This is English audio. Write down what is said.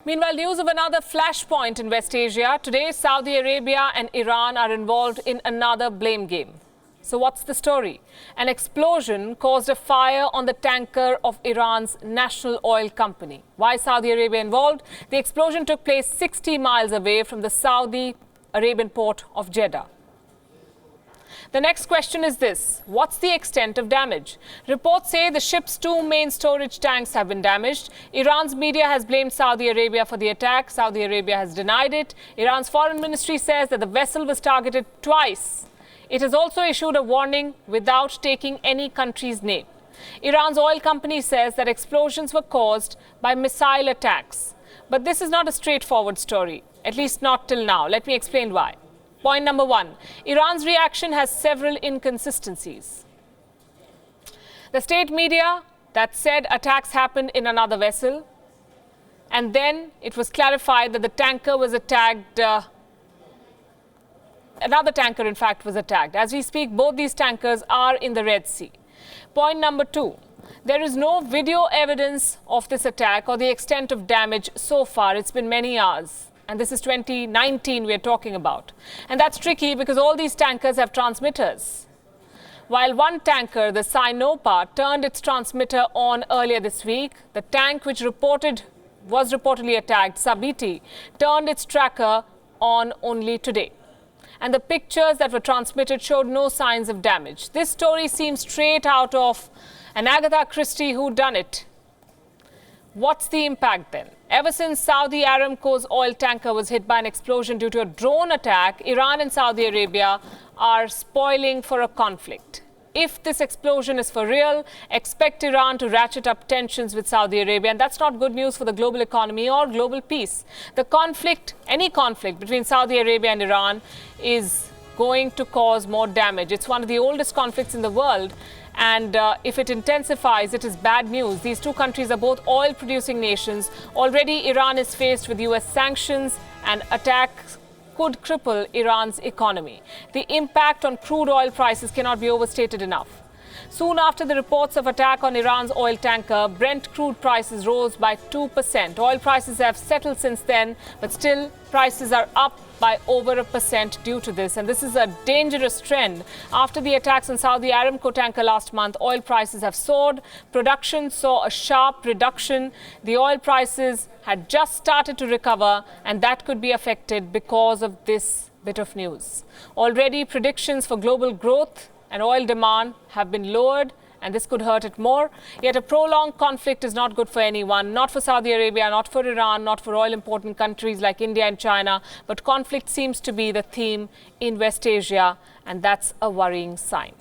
Meanwhile, news of another flashpoint in West Asia. Today, Saudi Arabia and Iran are involved in another blame game. So what's the story? An explosion caused a fire on the tanker of Iran's national oil company. Why is Saudi Arabia involved? The explosion took place 60 miles away from the Saudi Arabian port of Jeddah. The next question is this: what's the extent of damage? Reports say the ship's two main storage tanks have been damaged. Iran's media has blamed Saudi Arabia for the attack. Saudi Arabia has denied it. Iran's foreign ministry says that the vessel was targeted twice. It has also issued a warning without taking any country's name. Iran's oil company says that explosions were caused by missile attacks. But this is not a straightforward story, at least not till now. Let me explain why. Point number one, Iran's reaction has several inconsistencies. The state media that said attacks happened in another vessel, and then it was clarified that the tanker was attacked. Another tanker, in fact, was attacked. As we speak, both these tankers are in the Red Sea. Point number two, there is no video evidence of this attack or the extent of damage so far. It's been many hours. And this is 2019 we're talking about. And that's tricky because all these tankers have transmitters. While one tanker, the Sinopa, turned its transmitter on earlier this week, the tank which was reportedly attacked, Sabiti, turned its tracker on only today. And the pictures that were transmitted showed no signs of damage. This story seems straight out of an Agatha Christie whodunit. What's the impact then? Ever since Saudi Aramco's oil tanker was hit by an explosion due to a drone attack, Iran and Saudi Arabia are spoiling for a conflict. If this explosion is for real, expect Iran to ratchet up tensions with Saudi Arabia, and that's not good news for the global economy or global peace. The conflict, any conflict between Saudi Arabia and Iran is going to cause more damage. It's one of the oldest conflicts in the world. And if it intensifies, it is bad news. These two countries are both oil-producing nations. Already, Iran is faced with US sanctions, and attacks could cripple Iran's economy. The impact on crude oil prices cannot be overstated enough. Soon after the reports of attack on Iran's oil tanker, Brent crude prices rose by 2%. Oil prices have settled since then, but still prices are up by over 1% due to this. And this is a dangerous trend. After the attacks on Saudi Aramco tanker last month, oil prices have soared. Production saw a sharp reduction. The oil prices had just started to recover, and that could be affected because of this bit of news. Already, predictions for global growth and oil demand have been lowered, and this could hurt it more. Yet a prolonged conflict is not good for anyone, not for Saudi Arabia, not for Iran, not for oil-important countries like India and China. But conflict seems to be the theme in West Asia, and that's a worrying sign.